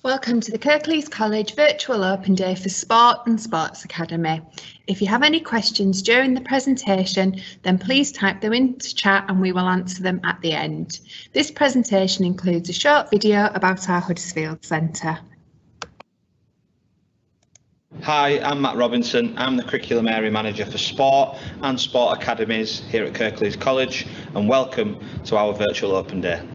Welcome to the Kirklees College Virtual Open Day for Sport and Sports Academy. If you have any questions during the presentation, then please type them into chat and we will answer them at the end. This presentation includes a short video about our Huddersfield Centre. Hi, I'm Matt Robinson. I'm the Curriculum Area Manager for Sport and Sport Academies here at Kirklees College, and welcome to our Virtual Open Day.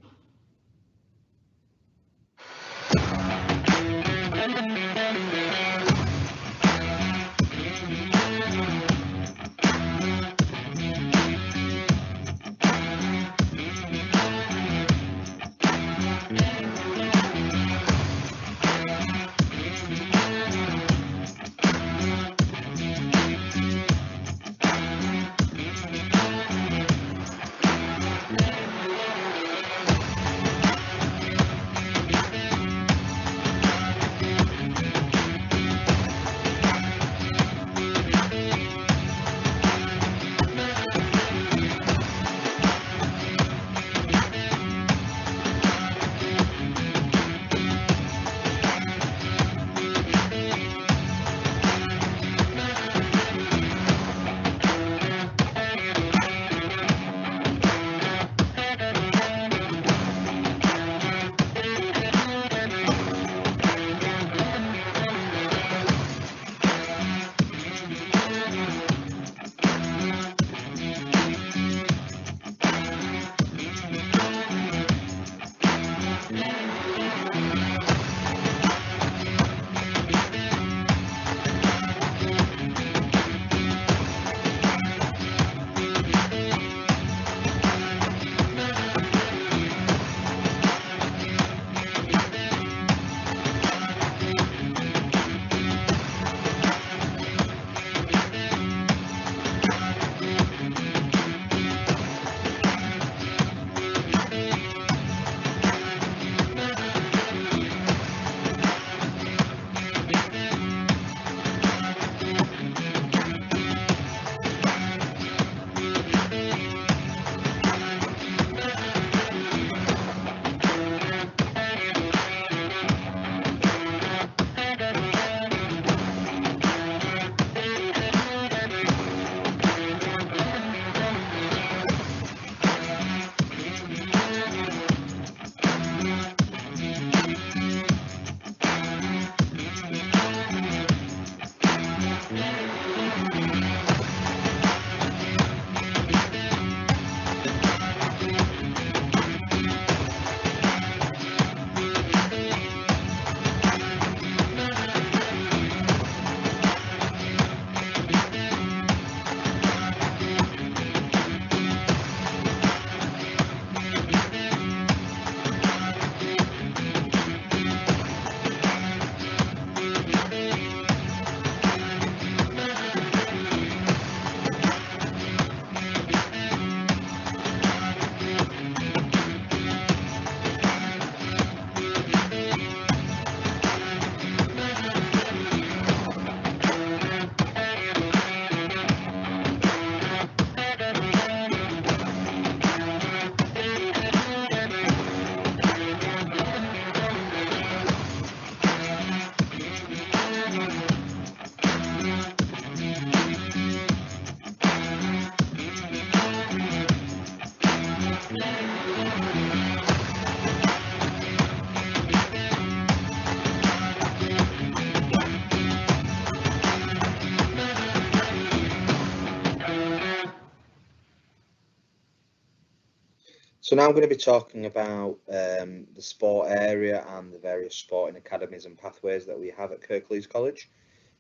So now I'm going to be talking about the sport area and the various sporting academies and pathways that we have at Kirklees College.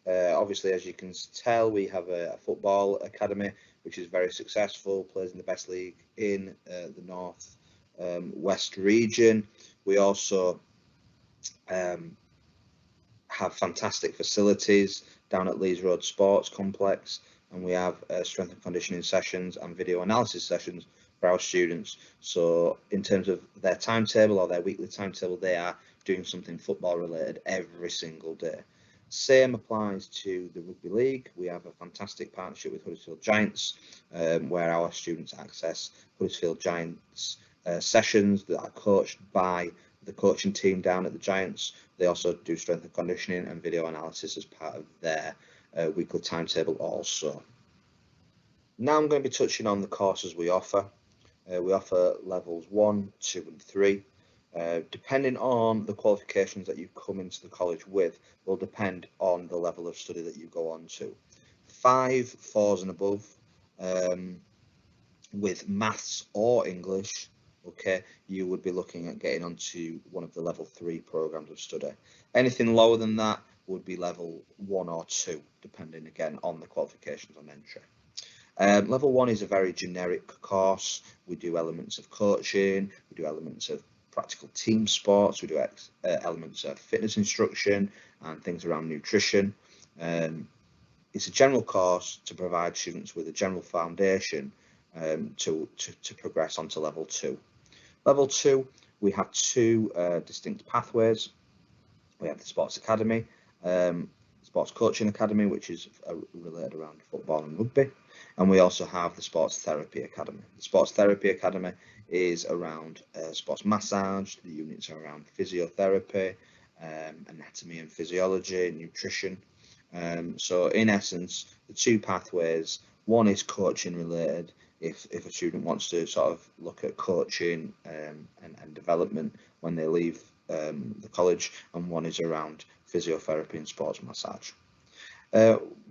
Obviously, as you can tell, we have a football academy which is very successful, plays in the best league in the North West region. We also have fantastic facilities down at Leeds Road Sports Complex, and we have strength and conditioning sessions and video analysis sessions for our students. So in terms of their timetable or their weekly timetable, they are doing something football related every single day. Same applies to the Rugby League. We have a fantastic partnership with Huddersfield Giants, where our students access Huddersfield Giants sessions that are coached by the coaching team down at the Giants. They also do strength and conditioning and video analysis as part of their weekly timetable also. Now I'm going to be touching on the courses we offer. We offer levels 1, 2 and 3. Depending on the qualifications that you come into the college with will depend on the level of study that you go on to. 5, 4s and above with maths or English, okay, you would be looking at getting onto one of the level 3 programs of study. Anything lower than that would be level 1 or 2, depending again on the qualifications on entry. Level 1 is a very generic course. We do elements of coaching, we do elements of practical team sports, we do elements of fitness instruction and things around nutrition. It's a general course to provide students with a general foundation to progress onto level 2. Level 2, we have 2 distinct pathways. We have the Sports Academy, Sports Coaching Academy, which is related around football and rugby, and we also have the Sports Therapy Academy. The Sports Therapy Academy is around sports massage. The units are around physiotherapy, anatomy and physiology, nutrition. So in essence, the 2 pathways, one is coaching related, if a student wants to sort of look at coaching and development when they leave the college, and one is around physiotherapy and sports massage.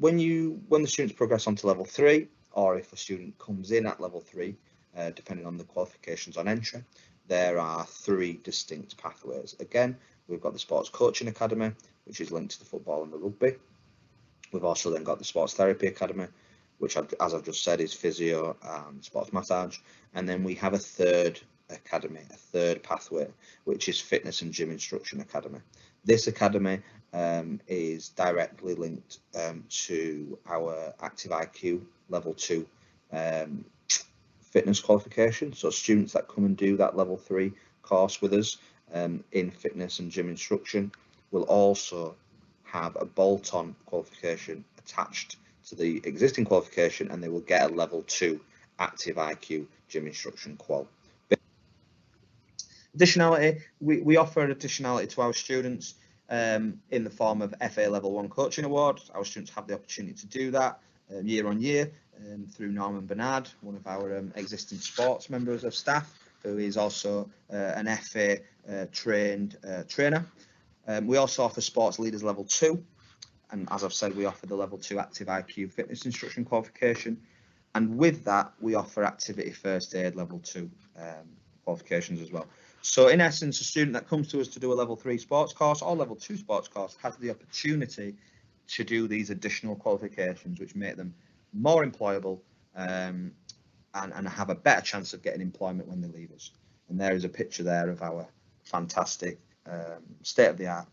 When the students progress onto level 3, or if a student comes in at level 3, depending on the qualifications on entry, there are 3 distinct pathways. Again, we've got the Sports Coaching Academy, which is linked to the football and the rugby. We've also then got the Sports Therapy Academy, which, as I've just said, is physio and sports massage. And then we have a 3rd academy, a 3rd pathway, which is Fitness and Gym Instruction Academy. This academy is directly linked to our Active IQ level 2 fitness qualification. So students that come and do that level 3 course with us in fitness and gym instruction will also have a bolt-on qualification attached to the existing qualification, and they will get a level 2 Active IQ gym instruction qual. Additionality, we offer additionality to our students in the form of FA Level 1 Coaching Award. Our students have the opportunity to do that year on year through Norman Bernard, one of our existing sports members of staff, who is also an FA trained trainer. We also offer Sports Leaders Level 2, and as I've said, we offer the Level 2 Active IQ Fitness Instruction qualification, and with that we offer Activity First Aid Level 2 qualifications as well. So in essence, a student that comes to us to do a level 3 sports course or level 2 sports course has the opportunity to do these additional qualifications, which make them more employable and have a better chance of getting employment when they leave us. And there is a picture there of our fantastic state-of-the-art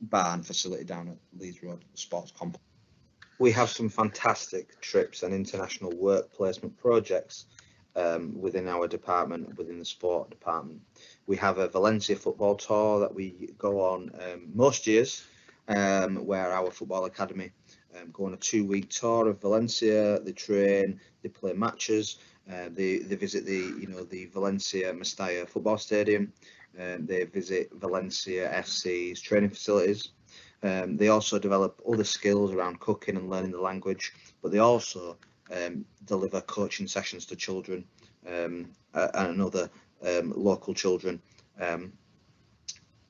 barn facility down at Leeds Road Sports Complex. We have some fantastic trips and international work placement projects within our department, within the sport department. We have a Valencia football tour that we go on most years, where our football academy go on a 2-week tour of Valencia. They train, they play matches, they visit the Valencia Mestalla football stadium, they visit Valencia FC's training facilities. They also develop other skills around cooking and learning the language, but they also deliver coaching sessions to children and other local children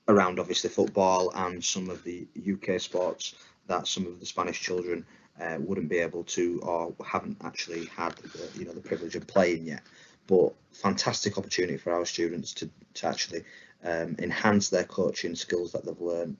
around obviously football and some of the UK sports that some of the Spanish children wouldn't be able to or haven't actually had the privilege of playing yet. But fantastic opportunity for our students to actually enhance their coaching skills that they've learned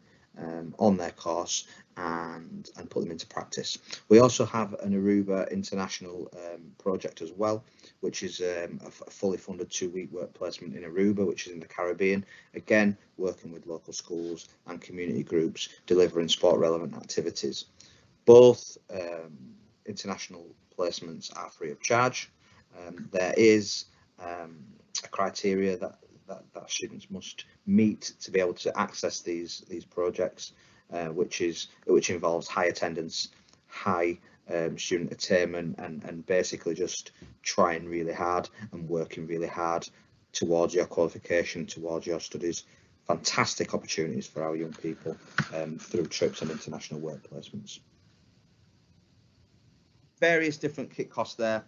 on their course and put them into practice. We also have an Aruba international project as well, which is a fully funded 2-week work placement in Aruba, which is in the Caribbean, again working with local schools and community groups, delivering sport relevant activities. Both international placements are free of charge. There is a criteria that students must meet to be able to access these projects, which involves high attendance, high student attainment, and basically just trying really hard and working really hard towards your qualification, towards your studies. Fantastic opportunities for our young people through trips and international work placements. Various different kit costs there,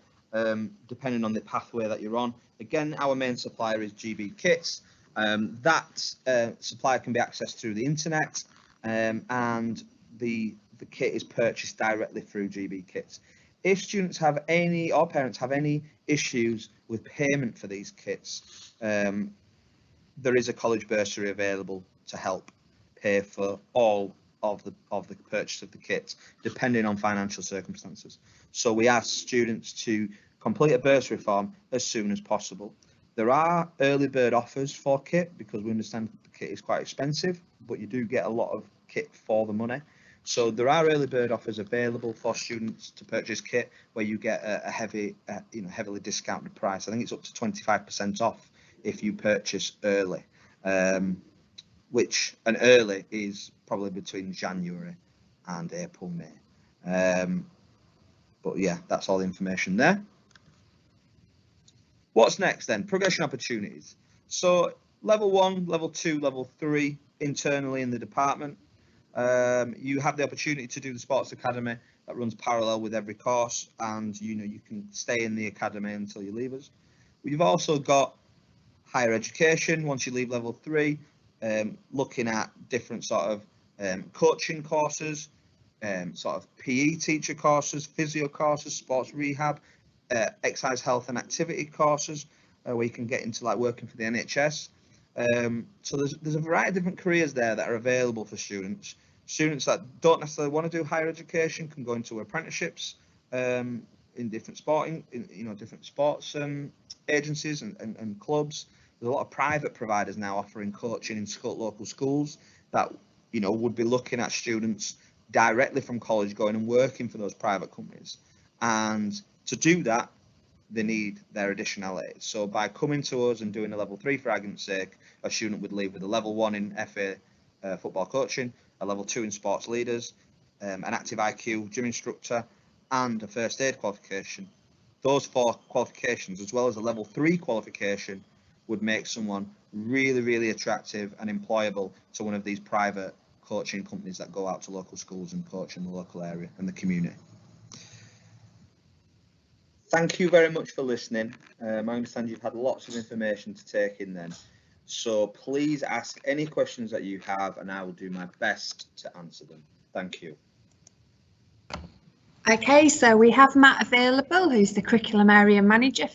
depending on the pathway that you're on. Again, our main supplier is GB Kits. That supply can be accessed through the internet, and the kit is purchased directly through GB Kits. If students have any, or parents have any issues with payment for these kits, there is a college bursary available to help pay for all of the purchase of the kits, depending on financial circumstances. So we ask students to complete a bursary form as soon as possible. There are early bird offers for kit because we understand the kit is quite expensive, but you do get a lot of kit for the money. So there are early bird offers available for students to purchase kit where you get a heavily discounted price. I think it's up to 25% off if you purchase early, which an early is probably between January and April, May. But yeah, that's all the information there. What's next then? Progression opportunities. So level 1, level 2, level 3 internally in the department. You have the opportunity to do the sports academy that runs parallel with every course, and you can stay in the academy until you leave us. We've also got higher education once you leave level 3, looking at different sort of coaching courses, sort of PE teacher courses, physio courses, sports rehab, exercise health and activity courses, where you can get into like working for the NHS. So there's a variety of different careers there that are available for students. Students that don't necessarily want to do higher education can go into apprenticeships in different different sports agencies and clubs. There's a lot of private providers now offering coaching in local schools that would be looking at students directly from college going and working for those private companies. And to do that, they need their additionality. So by coming to us and doing a level 3, for argument's sake, a student would leave with a level 1 in FA football coaching, a level 2 in sports leaders, an active IQ gym instructor, and a first aid qualification. Those 4 qualifications, as well as a level 3 qualification, would make someone really, really attractive and employable to one of these private coaching companies that go out to local schools and coach in the local area and the community. Thank you very much for listening. I understand you've had lots of information to take in then. So please ask any questions that you have and I will do my best to answer them. Thank you. Okay, so we have Matt available, who's the curriculum area manager.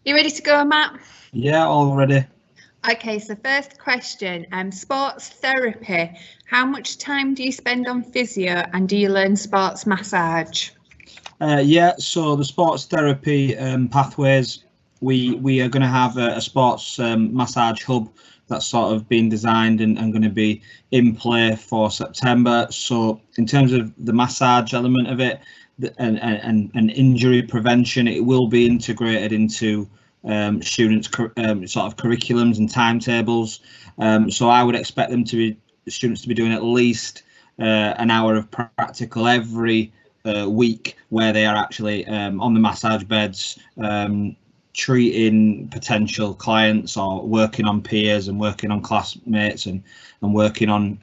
You ready to go, Matt? Yeah, all ready. Okay, so first question, sports therapy. How much time do you spend on physio and do you learn sports massage? Yeah, so the sports therapy pathways, we are going to have a sports massage hub that's sort of been designed and going to be in play for September. So in terms of the massage element of it and injury prevention, it will be integrated into students' sort of curriculums and timetables. So I would expect students to be doing at least an hour of practical every week, where they are actually on the massage beds, treating potential clients or working on peers and working on classmates and working on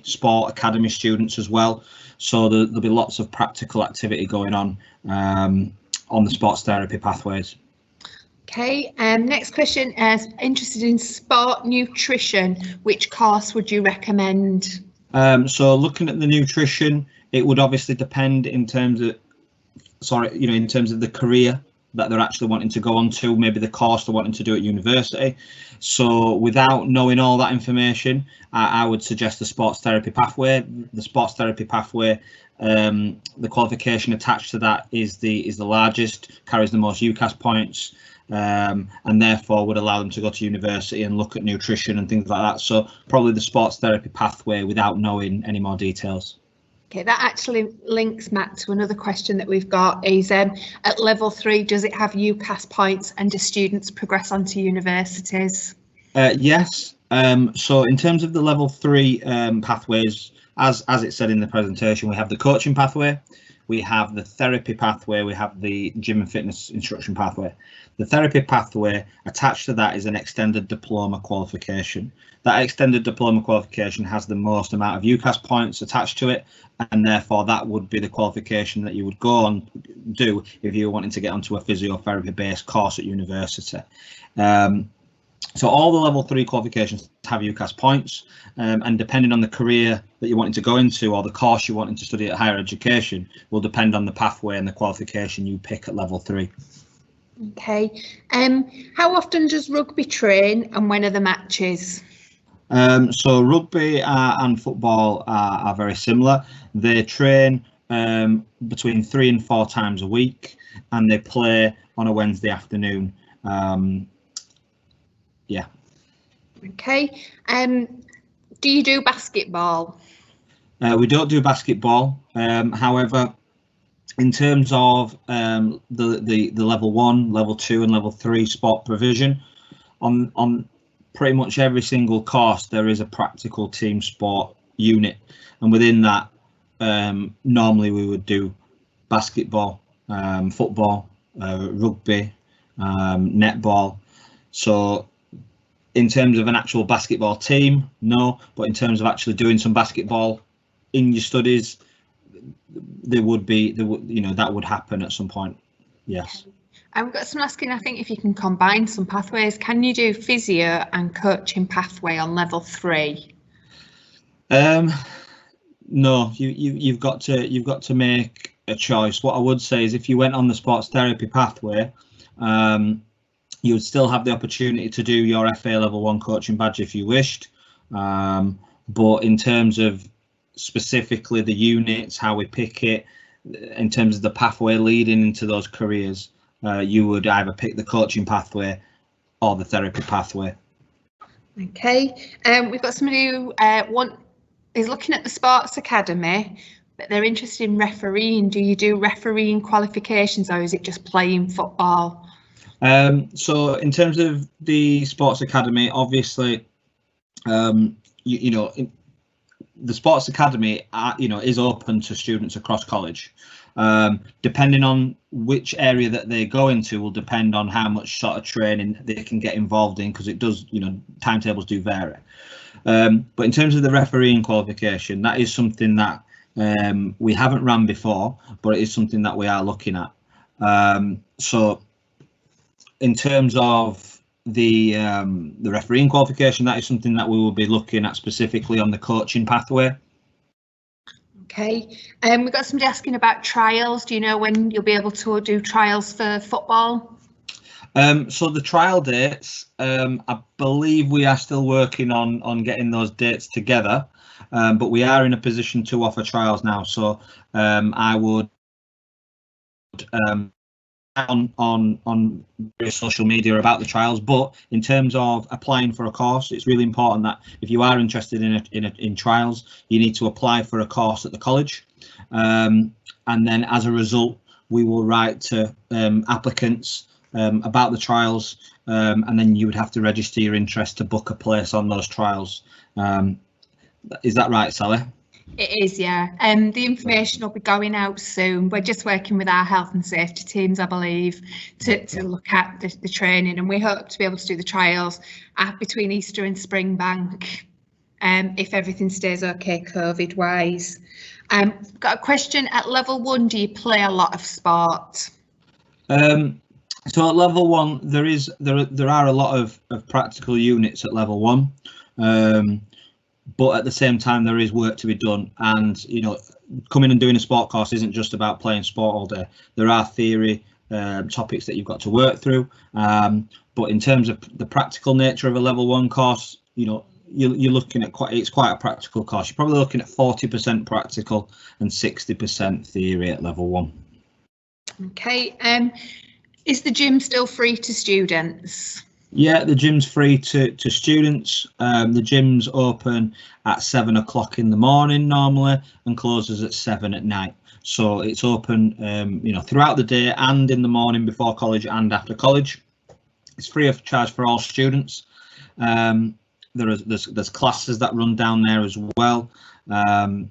sport academy students as well. So there'll be lots of practical activity going on the sports therapy pathways. Okay, next question is interested in sport nutrition. Which course would you recommend? So looking at the nutrition, it would obviously depend in terms of the career that they're actually wanting to go on to, maybe the course they're wanting to do at university. So without knowing all that information, I would suggest the sports therapy pathway. The sports therapy pathway, the qualification attached to that is the largest, carries the most UCAS points, and therefore would allow them to go to university and look at nutrition and things like that. So probably the sports therapy pathway without knowing any more details. Okay, that actually links, Matt, to another question that we've got is at level 3, does it have UCAS points and do students progress on to universities? Yes. So in terms of the level 3 pathways, as it said in the presentation, we have the coaching pathway, we have the therapy pathway, we have the gym and fitness instruction pathway. The therapy pathway, attached to that is an extended diploma qualification. That extended diploma qualification has the most amount of UCAS points attached to it, and therefore that would be the qualification that you would go on do if you were wanting to get onto a physiotherapy based course at university. So all the level 3 qualifications have UCAS points, and depending on the career that you're wanting to go into or the course you're wanting to study at higher education will depend on the pathway and the qualification you pick at level 3. Okay. How often does rugby train and when are the matches? So rugby and football are very similar. They train between 3 and 4 times a week, and they play on a Wednesday afternoon. Yeah. Okay. Do you do basketball? We don't do basketball. However, in terms of the level 1, level 2 and level 3 sport provision, on pretty much every single course there is a practical team sport unit, and within that normally we would do basketball, football, rugby, netball. So in terms of an actual basketball team, no, but in terms of actually doing some basketball in your studies, that would happen at some point. Yes. And we've got someone asking, I think, if you can combine some pathways. Can you do physio and coaching pathway on level 3? No, you've got to make a choice. What I would say is if you went on the sports therapy pathway, you would still have the opportunity to do your FA level 1 coaching badge if you wished. But in terms of specifically the units, how we pick it, in terms of the pathway leading into those careers, you would either pick the coaching pathway or the therapy pathway. Okay. We've got somebody who is looking at the sports academy, but they're interested in refereeing. Do you do refereeing qualifications, or is it just playing football? So in terms of the sports academy, obviously, the sports academy, is open to students across college. Depending on which area that they go into will depend on how much sort of training they can get involved in, because it does, timetables do vary. But in terms of the refereeing qualification, that is something that we haven't ran before, but it is something that we are looking at. So in terms of the refereeing qualification, that is something that we will be looking at specifically on the coaching pathway. Okay. We've got somebody asking about trials. Do you know when you'll be able to do trials for football? So the trial dates, I believe we are still working on getting those dates together, but we are in a position to offer trials now. So I would on various social media about the trials, but in terms of applying for a course, it's really important that if you are interested in trials, you need to apply for a course at the college, and then as a result we will write to applicants about the trials, and then you would have to register your interest to book a place on those trials. Is that right, Sally? It is, yeah. The information will be going out soon. We're just working with our health and safety teams, I believe, to look at the training, and we hope to be able to do the trials between Easter and Springbank, if everything stays okay COVID wise. Got a question at level 1, do you play a lot of sport? So at level 1 there are a lot of practical units at level 1. But at the same time, there is work to be done, and coming and doing a sport course isn't just about playing sport all day. There are theory topics that you've got to work through, but in terms of the practical nature of a level 1 course, you're looking at it's quite a practical course. You're probably looking at 40% practical and 60% theory at level 1. Okay. Is the gym still free to students? Yeah, the gym's free to students. The gym's open at 7 o'clock in the morning normally and closes at 7 at night. So it's open, throughout the day and in the morning before college and after college. It's free of charge for all students. There's classes that run down there as well, and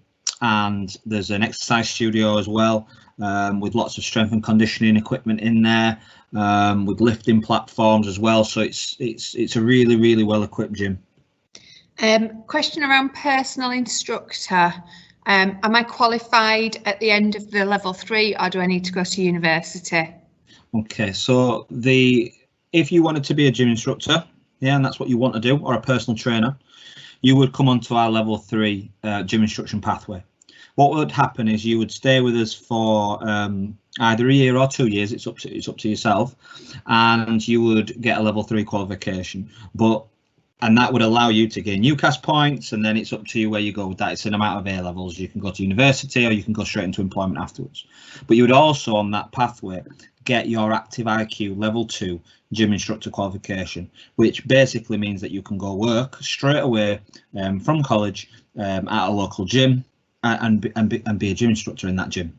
there's an exercise studio as well. with lots of strength and conditioning equipment in there, with lifting platforms as well. So it's a really well equipped gym. Question around personal instructor. Am I qualified at the end of the level 3, or do I need to go to university? Okay, so if you wanted to be a gym instructor, yeah, and that's what you want to do, or a personal trainer, you would come onto our level 3 gym instruction pathway. What would happen is you would stay with us for either a year or 2 years. It's up to yourself, and you would get a level 3 qualification. And that would allow you to gain UCAS points, and then it's up to you where you go with that. It's an amount of A levels. You can go to university, or you can go straight into employment afterwards. But you would also, on that pathway, get your active IQ level 2 gym instructor qualification, which basically means that you can go work straight away from college at a local gym and be a gym instructor in that gym.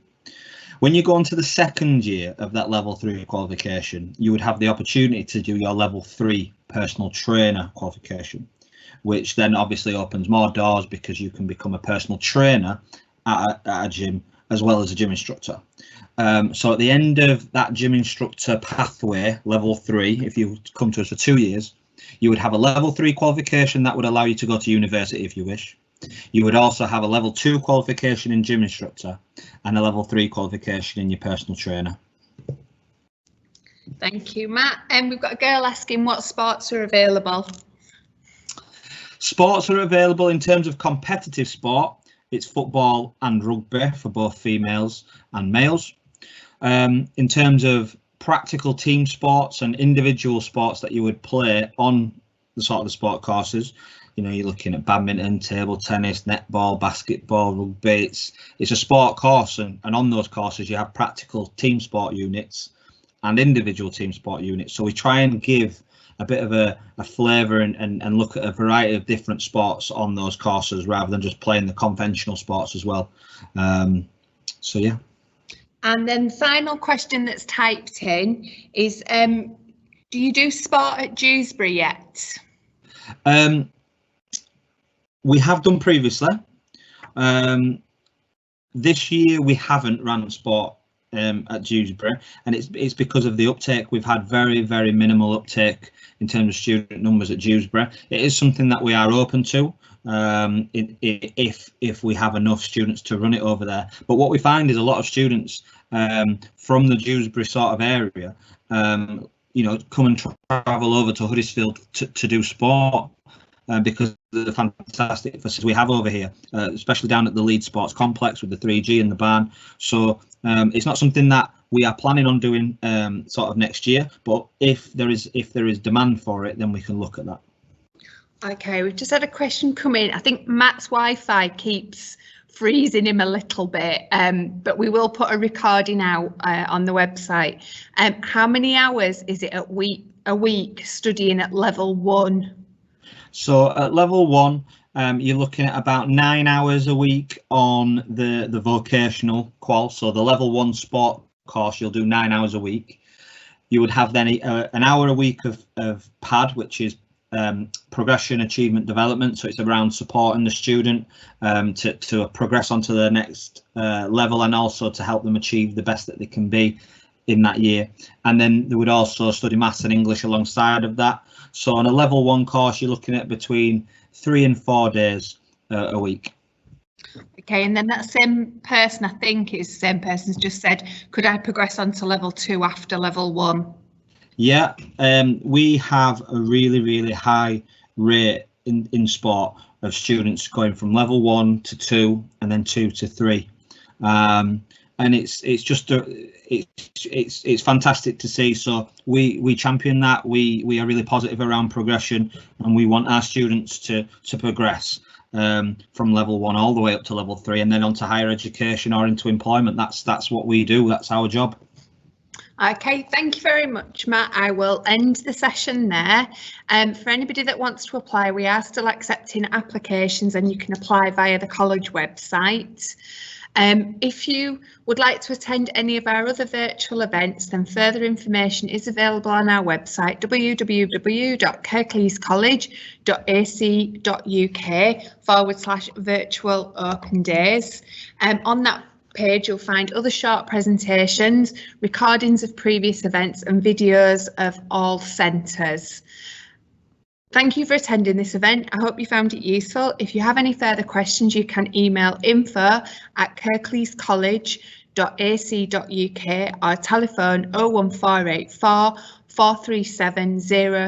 When you go on to the second year of that level 3 qualification, you would have the opportunity to do your level 3 personal trainer qualification, which then obviously opens more doors because you can become a personal trainer at a gym as well as a gym instructor. So at the end of that gym instructor pathway, level 3, if you come to us for 2 years, you would have a level 3 qualification that would allow you to go to university if you wish. You would also have a level 2 qualification in gym instructor and a level 3 qualification in your personal trainer. Thank you, Matt. And we've got a girl asking what sports are available. Sports are available in terms of competitive sport. It's football and rugby for both females and males. In terms of practical team sports and individual sports that you would play on the sort of the sport courses, you know, you're looking at badminton, table tennis, netball, basketball, rugby. It's a sport course, and on those courses you have practical team sport units and individual team sport units. So we try and give a bit of a flavour and look at a variety of different sports on those courses rather than just playing the conventional sports as well. So yeah. And then final question that's typed in is, do you do sport at Dewsbury yet? We have done previously. This year we haven't run sport at Dewsbury, and it's because of the uptake. We've had very minimal uptake in terms of student numbers at Dewsbury. It is something that we are open to if we have enough students to run it over there. But what we find is a lot of students from the Dewsbury sort of area, you know, come and travel over to Huddersfield to do sport. Because of the fantastic facilities we have over here, especially down at the Leeds Sports Complex with the 3G and the barn. So it's not something that we are planning on doing sort of next year, but if there is demand for it, then we can look at that. Okay, we've just had a question come in. I think Matt's Wi-Fi keeps freezing him a little bit, but we will put a recording out on the website. How many hours is it a week studying at level 1? So at level 1, you're looking at about 9 hours a week on the vocational qual. So the level 1 sport course, you'll do 9 hours a week. You would have then an hour a week of PAD, which is progression, achievement, development. So it's around supporting the student to progress onto the next level, and also to help them achieve the best that they can be in that year. And then they would also study maths and English alongside of that. So on a level 1 course, you're looking at between 3 and 4 days a week. Okay, and then that same person, I think it's the same person's just said, could I progress on to level 2 after level 1? Yeah, we have a really high rate in sport of students going from level 1 to 2 and then 2 to 3. And it's just it's fantastic to see. So we champion that. We are really positive around progression, and we want our students to progress from level 1 all the way up to level 3, and then on to higher education or into employment. That's what we do. That's our job. Okay, thank you very much, Matt. I will end the session there. For anybody that wants to apply, we are still accepting applications, and you can apply via the college website. If you would like to attend any of our other virtual events, then further information is available on our website, www.kirkleescollege.ac.uk/virtual open days. On that page you'll find other short presentations, recordings of previous events and videos of all centres. Thank you for attending this event. I hope you found it useful. If you have any further questions, you can email info@kirkleescollege.ac.uk or telephone 01484 437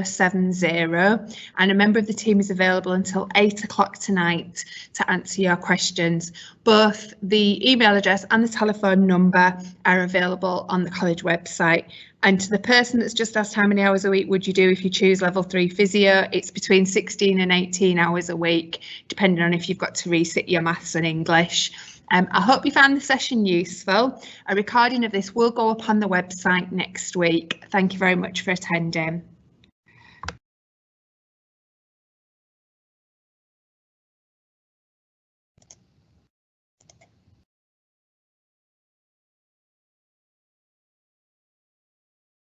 070, and a member of the team is available until 8 o'clock tonight to answer your questions. Both the email address and the telephone number are available on the college website. And to the person that's just asked how many hours a week would you do if you choose level 3 physio, it's between 16 and 18 hours a week, depending on if you've got to resit your maths and English. I hope you found the session useful. A recording of this will go up on the website next week. Thank you very much for attending.